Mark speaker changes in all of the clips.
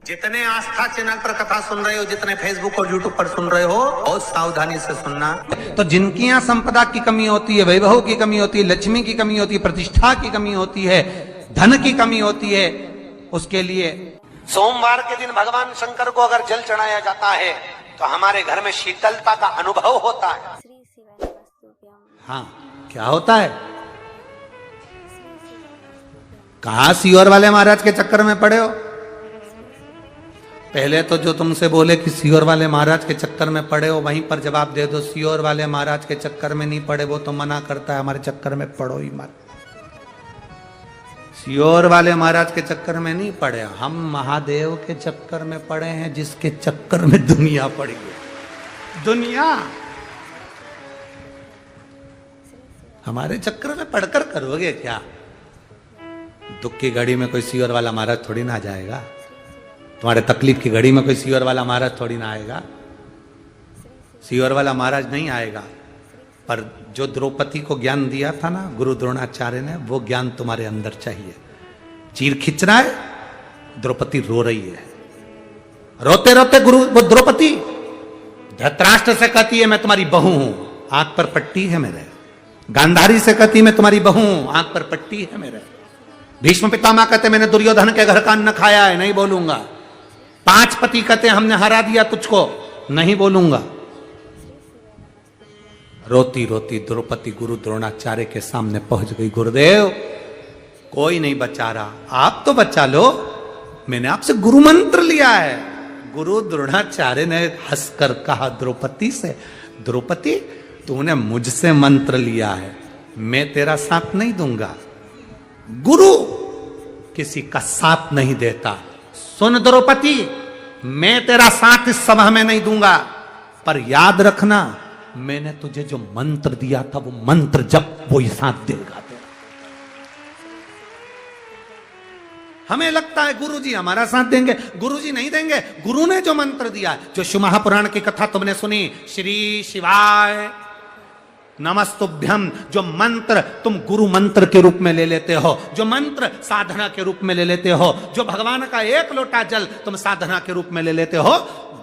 Speaker 1: जितने आस्था चैनल पर कथा सुन रहे हो, जितने फेसबुक और यूट्यूब पर सुन रहे हो, बहुत सावधानी से सुनना। तो जिनकी यहाँ संपदा की कमी होती है, वैभव की कमी होती है, लक्ष्मी की कमी होती है, प्रतिष्ठा की कमी होती है, धन की कमी होती है, उसके लिए सोमवार के दिन भगवान शंकर को अगर जल चढ़ाया जाता है तो हमारे घर में शीतलता का अनुभव होता है। हाँ, क्या होता है? कहा सीहोर वाले महाराज के चक्कर में पड़े हो? पहले तो जो तुमसे बोले कि सीहोर वाले महाराज के चक्कर में पड़े हो, वहीं पर जवाब दे दो, सीहोर वाले महाराज के चक्कर में नहीं पड़े, वो तो मना करता है हमारे चक्कर में पड़ो ही मत। सीहोर वाले महाराज के चक्कर में नहीं पड़े, हम महादेव के चक्कर में पड़े हैं, जिसके चक्कर में दुनिया पड़ी है। दुनिया हमारे चक्कर में पढ़कर करोगे क्या? दुख की घड़ी में कोई सीहोर वाला महाराज थोड़ी ना आ जाएगा, तुम्हारे तकलीफ की घड़ी में कोई सीहोर वाला महाराज थोड़ी ना आएगा। सीहोर वाला महाराज नहीं आएगा, पर जो द्रौपदी को ज्ञान दिया था ना गुरु द्रोणाचार्य ने, वो ज्ञान तुम्हारे अंदर चाहिए। चीर खींच रहा है, द्रौपदी रो रही है, रोते रोते गुरु वो द्रौपदी धृतराष्ट्र से कहती है मैं तुम्हारी बहू हूं, आंख पर पट्टी है मेरे। गांधारी से कहती मैं तुम्हारी बहू हूं, आंख पर पट्टी है मेरे। भीष्म पितामह कहते मैंने दुर्योधन के घर का अन्न खाया है, नहीं बोलूंगा। 5 पति कहते हमने हरा दिया तुझको, नहीं बोलूंगा। रोती रोती द्रौपदी गुरु द्रोणाचार्य के सामने पहुंच गई। गुरुदेव कोई नहीं बचा रहा, आप तो बचा लो, मैंने आपसे गुरु मंत्र लिया है। गुरु द्रोणाचार्य ने हंसकर कहा द्रौपदी से, द्रौपदी तूने मुझसे मंत्र लिया है, मैं तेरा साथ नहीं दूंगा। गुरु किसी का साथ नहीं देता। सुन द्रौपदी, मैं तेरा साथ इस सभा में नहीं दूंगा, पर याद रखना मैंने तुझे जो मंत्र दिया था वो मंत्र जब वो ही साथ देगा तेरा। हमें लगता है गुरुजी हमारा साथ देंगे, गुरुजी नहीं देंगे। गुरु ने जो मंत्र दिया, जो शिव महापुराण की कथा तुमने सुनी, श्री शिवाय नमस्तुभ्यम, जो मंत्र तुम गुरु मंत्र के रूप में ले लेते हो, जो मंत्र साधना के रूप में ले लेते हो, जो भगवान का 1 लोटा जल तुम साधना के रूप में ले लेते हो,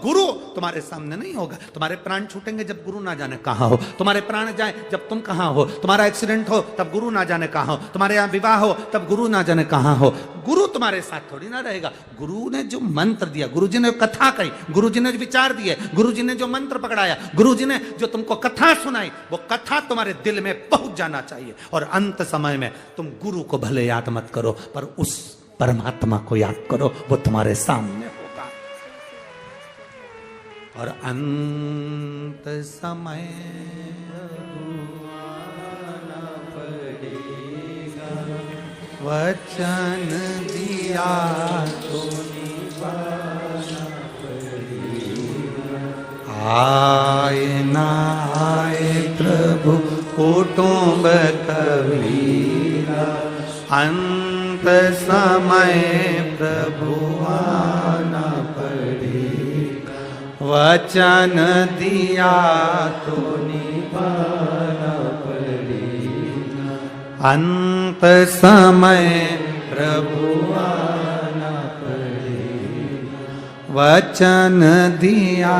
Speaker 1: गुरु तुम्हारे सामने नहीं होगा। तुम्हारे प्राण छूटेंगे जब गुरु ना जाने कहां हो, तुम्हारे प्राण जाए जब तुम कहां हो, तुम्हारा एक्सीडेंट हो तब गुरु ना जाने कहां हो, तुम्हारे यहां विवाह हो तब गुरु ना जाने कहां हो। गुरु तुम्हारे साथ थोड़ी ना रहेगा। गुरु ने जो मंत्र दिया, गुरु जी ने कथा कही, गुरु जी ने विचार दिए, गुरु जी ने जो मंत्र पकड़ाया, गुरु जी ने जो तुमको कथा सुनाई, वो कथा तुम्हारे दिल में पहुंच जाना चाहिए। और अंत समय में तुम गुरु को भले याद मत करो, पर उस परमात्मा को याद करो, वो तुम्हारे सामने होगा। और अंत समय वचन दिया तो निभाना पड़ेगा। आए ना आए प्रभु कुटुंब कबीरा, अंत समय प्रभु आना पड़ेगा। वचन दिया तो निभाना पड़ेगा, अंत समय प्रभु आना पड़ेगा। वचन दिया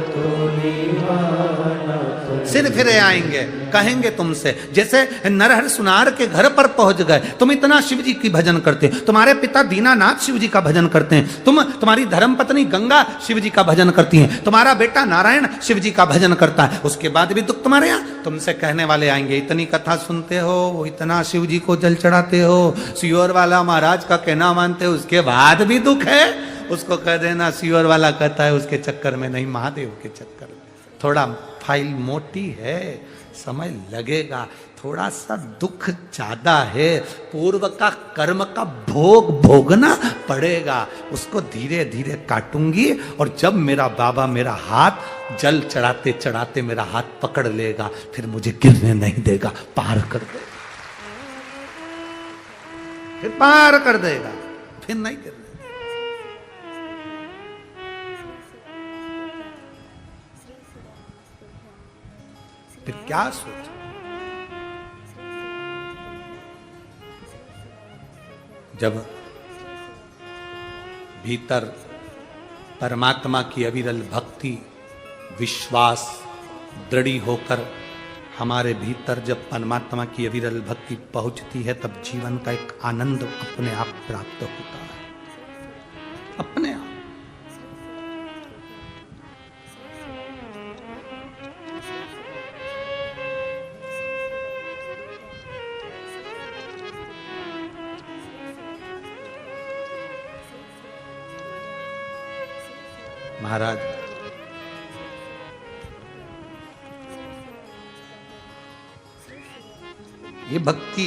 Speaker 1: तो निभाना पड़ेगा। सिर फिरे आएंगे, कहेंगे तुमसे, जैसे नरहर सुनार के घर पर पहुंच गए। तुम इतना शिव जी की भजन करते, तुम्हारे पिता दीनानाथ शिव जी का भजन करते हैं, तुम्हारी धर्मपत्नी गंगा शिव जी का भजन करती हैं, तुम्हारा बेटा नारायण शिव जी का भजन करता है, उसके बाद भी दुख तुम्हारे यहाँ। तुमसे कहने वाले आएंगे इतनी कथा सुनते हो, इतना शिव जी को जल चढ़ाते हो, सीहोर वाला महाराज का कहना मानते हो, उसके बाद भी दुख है। उसको कह देना सीहोर वाला कहता है उसके चक्कर में नहीं, महादेव के चक्कर में। थोड़ा फाइल मोटी है, समय लगेगा, थोड़ा सा दुख ज्यादा है, पूर्व का कर्म का भोग भोगना पड़ेगा, उसको धीरे धीरे काटूंगी। और जब मेरा बाबा मेरा हाथ जल चढ़ाते चढ़ाते मेरा हाथ पकड़ लेगा, फिर मुझे गिरने नहीं देगा, पार कर देगा, फिर पार कर देगा, फिर नहीं गिरने। फिर क्या सोच, जब भीतर परमात्मा की अविरल भक्ति, विश्वास दृढ़ होकर हमारे भीतर जब परमात्मा की अविरल भक्ति पहुंचती है, तब जीवन का एक आनंद अपने आप प्राप्त होता है, अपने आप। महाराज ये भक्ति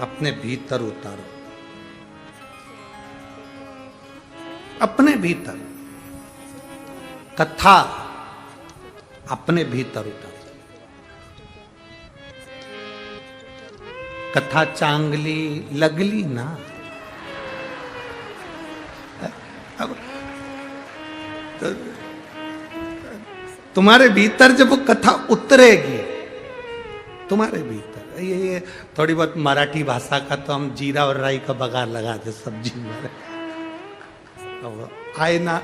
Speaker 1: अपने भीतर उतारो, अपने भीतर कथा अपने भीतर उतारो। कथा चांगली लगली ना, अब तुम्हारे भीतर जब वो कथा उतरेगी तुम्हारे भीतर, ये थोड़ी बहुत मराठी भाषा का तो हम जीरा और राई का बघार लगा दे सब्जी में, आए ना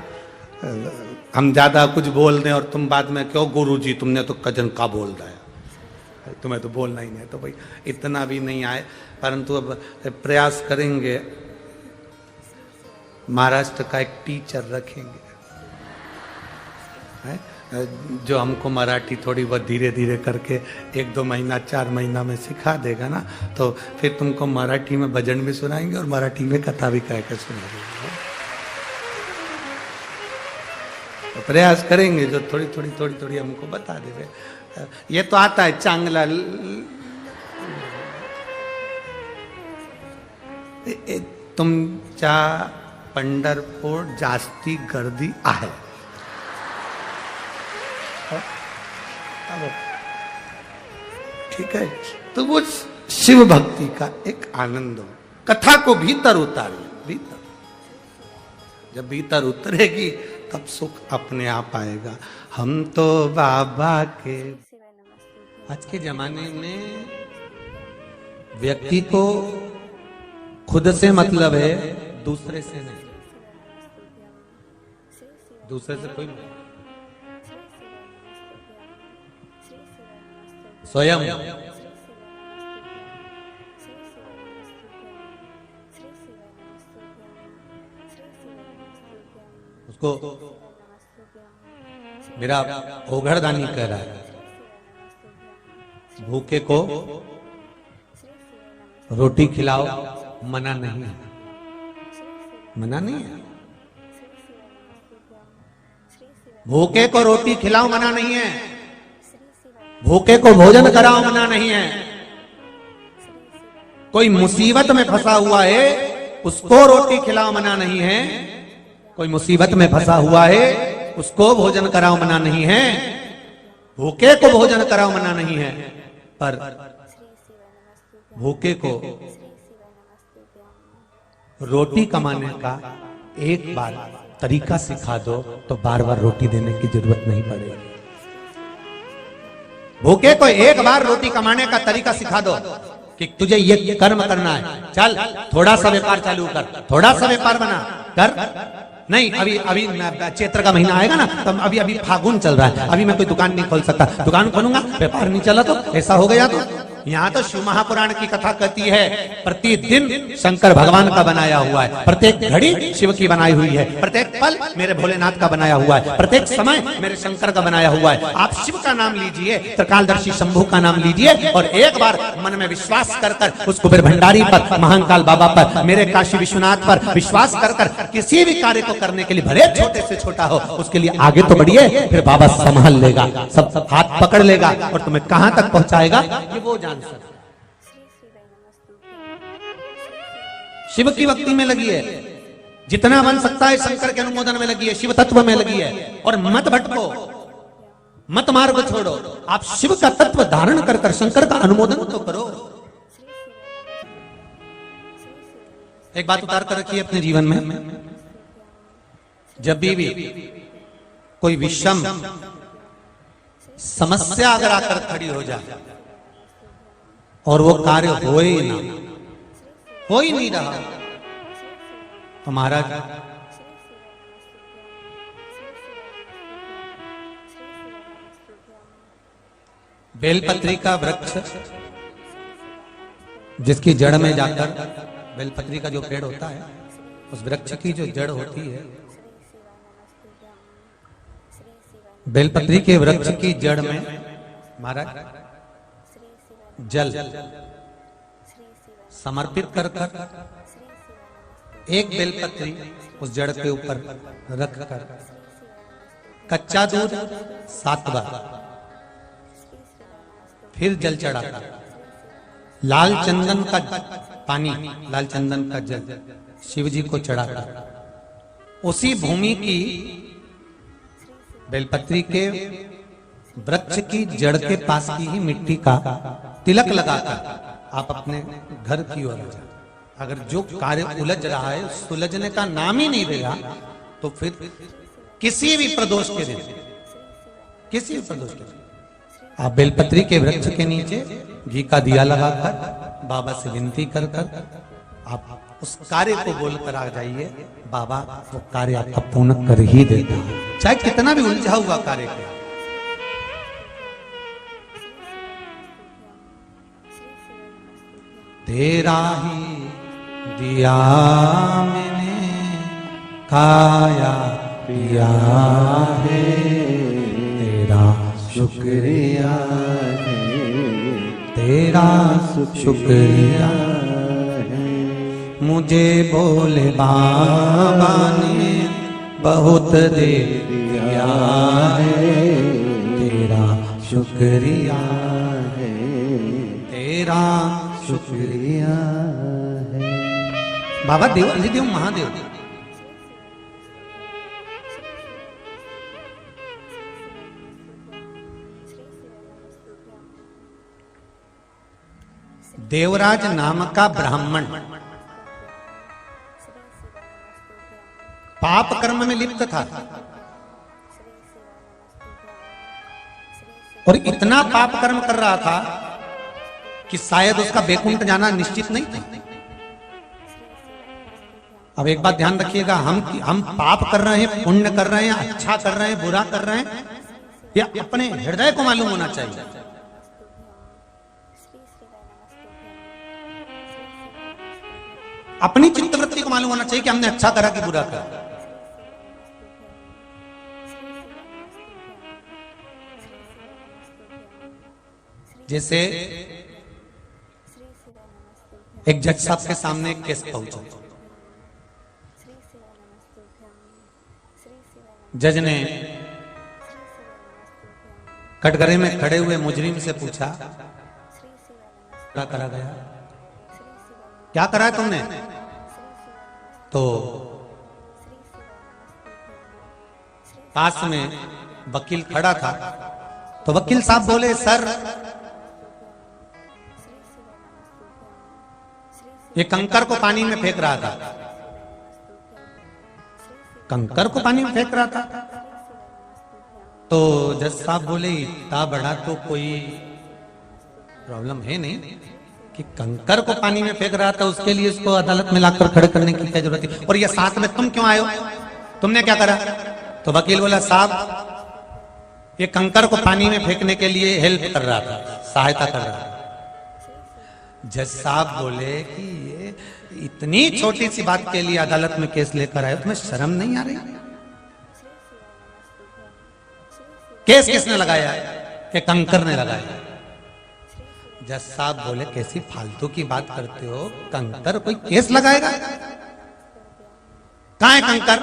Speaker 1: हम ज्यादा कुछ बोल दें और तुम बाद में क्यों गुरुजी तुमने तो कजन का बोल दिया, तुम्हें तो बोलना ही नहीं, तो भाई इतना भी नहीं आए, परंतु अब प्रयास करेंगे। महाराष्ट्र का एक टीचर रखेंगे है? जो हमको मराठी थोड़ी बहुत धीरे धीरे करके 1-2 महीना 4 महीना में सिखा देगा ना, तो फिर तुमको मराठी में भजन भी सुनाएंगे और मराठी में कथा भी कह के सुनाएंगे। तो प्रयास करेंगे, जो थोड़ी थोड़ी हमको बता दे। ये तो आता है चांगला, तुमच्या पंढरपूर जास्ती गर्दी आहे। ठीक है, तो वो शिव भक्ति का एक आनंद हो, कथा को भीतर उतारिए, भीतर जब भीतर उतरेगी तब सुख अपने आप आएगा। हम तो बाबा के, आज के जमाने में व्यक्ति को खुद से मतलब है, दूसरे से नहीं, दूसरे से कोई नहीं, स्वयं उसको मेरा ओघड़दानी कह रहा है, भूखे को रोटी खिलाओ, मना नहीं है, मना नहीं है। भूखे को रोटी खिलाओ मना नहीं है, भूखे को भोजन कराओ मना नहीं है। कोई मुसीबत में फंसा हुआ है उसको रोटी खिलाओ मना नहीं है, कोई मुसीबत में फंसा हुआ है उसको भोजन कराओ मना नहीं है, भूखे को भोजन कराओ मना नहीं है, पर भूखे को रोटी कमाने का एक बार तरीका सिखा दो तो बार बार रोटी देने की जरूरत नहीं पड़ेगी। भूखे को एक बार रोटी कमाने का तरीका सिखा दो कि तुझे ये कर्म करना है, चल थोड़ा सा व्यापार चालू कर, थोड़ा सा व्यापार बना कर। नहीं, अभी चैत्र का महीना आएगा ना, तब अभी फागुन चल रहा है, अभी मैं कोई दुकान नहीं खोल सकता, दुकान खोलूंगा व्यापार नहीं चला तो ऐसा हो गया। तो यहाँ तो शिव महापुराण की कथा कहती है प्रतिदिन शंकर भगवान का बनाया हुआ है, प्रत्येक घड़ी शिव की बनाई हुई है, प्रत्येक पल मेरे भोलेनाथ का बनाया हुआ है, प्रत्येक समय मेरे शंकर का बनाया हुआ है। आप शिव का नाम लीजिए, त्रिकालदर्शी शंभू का नाम लीजिए और एक बार मन में विश्वास कर कर उस कुबेर भंडारी पर, महाकाल बाबा पर, मेरे काशी विश्वनाथ पर विश्वास कर कर किसी भी कार्य को करने के लिए भले छोटे से छोटा हो उसके लिए आगे तो बढ़िए, फिर बाबा संभाल लेगा, सब हाथ पकड़ लेगा और तुम्हें कहां तक पहुंचाएगा ये वो जान सकता। शिव की भक्ति में लगी है, जितना बन सकता है शंकर के अनुमोदन में लगी है, शिव तत्व में लगी है, और मत भटको, मत मार्ग छोड़ो, आप शिव का तत्व धारण कर कर शंकर का अनुमोदन तो करो। एक बात उतार कर रखिए अपने जीवन में, जब भी कोई विषम समस्या अगर आकर खड़ी हो जाए और वो कार्य हो ही नहीं रहा, तो महाराज बेलपत्री का वृक्ष जिसकी जड़ में जाकर, बेलपत्री का जो पेड़ होता है उस वृक्ष की जो जड़ होती है, बेलपत्री के वृक्ष की जड़ में महाराज जल समर्पित कर एक बेलपत्री उस जड़ के ऊपर रख कर कच्चा दूध 7 बार, फिर जल चढ़ाकर लाल चंदन का पानी, लाल चंदन का जल शिव जी को चढ़ाकर उसी भूमि की बेलपत्री के वृक्ष की जड़ के पास की ही मिट्टी का तिलक लगाकर आप अपने घर की ओर आ जाए। अगर जो कार्य उलझ रहा है सुलझने का नाम ही नहीं देगा तो फिर किसी भी प्रदोष के दिन, किसी भी प्रदोष के दिन आप बेलपत्री के वृक्ष के नीचे घी का दिया लगाकर बाबा से विनती कर कर आप उस कार्य को बोलकर आ जाइए। बाबा वो कार्य आपका पूर्ण कर ही देता है, चाहे कितना भी उलझा हुआ कार्य हो। तेरा ही दिया मैंने खाया पिया है, तेरा शुक्रिया है, तेरा शुक्रिया है। मुझे भोले बाबा ने बहुत दे दिया है, तेरा शुक्रिया है, तेरा शुक्रिया है। बाबा देव अधिदेव महादेव देवराज नाम का ब्राह्मण पाप कर्म में लिप्त था और इतना पाप कर्म कर रहा था कि शायद उसका बैकुंठ जाना निश्चित नहीं था। अब एक बात ध्यान रखिएगा, हम पाप कर रहे हैं, पुण्य कर रहे हैं, अच्छा कर रहे हैं, बुरा कर रहे हैं, या अपने हृदय को मालूम होना चाहिए। अपनी चित्तवृत्ति को मालूम होना चाहिए कि हमने अच्छा करा कि बुरा करा। जैसे एक जज साहब के सामने एक केस पहुंचा, जज ने कटघरे में खड़े हुए मुजरिम से पूछा, क्या करा गया, क्या करा है तुमने? तो पास में वकील खड़ा था, तो वकील साहब बोले, सर ये कंकर को पानी में फेंक रहा था। कंकर को पानी में फेंक रहा था? तो जज साहब बोले, इतना बड़ा तो कोई प्रॉब्लम है नहीं कि कंकर को पानी में फेंक रहा था, उसके लिए उसको अदालत में लाकर खड़े करने की क्या जरूरत है? और ये साथ में तुम क्यों आए हो, तुमने क्या करा? तो वकील बोला, साहब ये कंकर को पानी में फेंकने के लिए हेल्प कर रहा था, सहायता कर रहा था। जज साहब बोले कि ये इतनी छोटी सी बात के लिए अदालत में केस लेकर आए, तुम्हें शर्म नहीं आ रही? केस किसने लगाया? कि कंकर ने लगाया। जज साहब बोले, कैसी फालतू की बात करते हो, कंकर कोई केस लगाएगा? कहां है कंकर?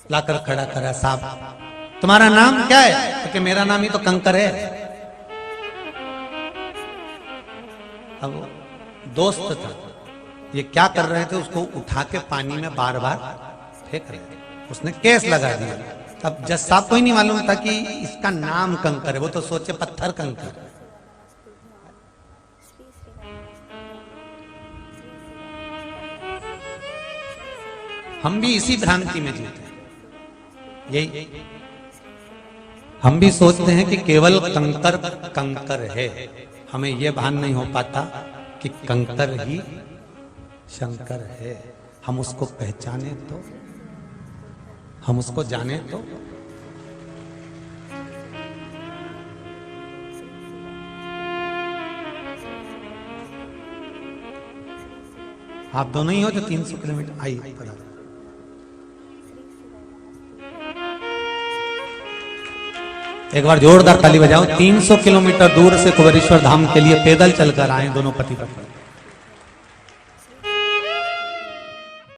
Speaker 1: लाकर खड़ा करा, साहब तुम्हारा नाम क्या है? क्योंकि मेरा नाम ही तो कंकर है। अब दोस्त था, ये क्या कर रहे थे, उसको उठा के पानी में बार बार फेंक रहे थे, उसने केस लगा दिया। अब जज साहब को ही नहीं मालूम था कि इसका नाम कंकर है, वो तो सोचे पत्थर कंकर। हम भी इसी भ्रांति में जीते हैं, यही हम भी सोचते हैं कि केवल कंकर कंकर है, हमें यह भान नहीं हो पाता कि कंकर ही शंकर है। हम उसको पहचाने तो, हम उसको जाने तो। आप दोनों ही हो जो 300 किलोमीटर। आइए पधारो। एक बार जोरदार ताली बजाओ। 300 किलोमीटर दूर से कुबेरेश्वर धाम के लिए पैदल चलकर आए दोनों पति पत्नी।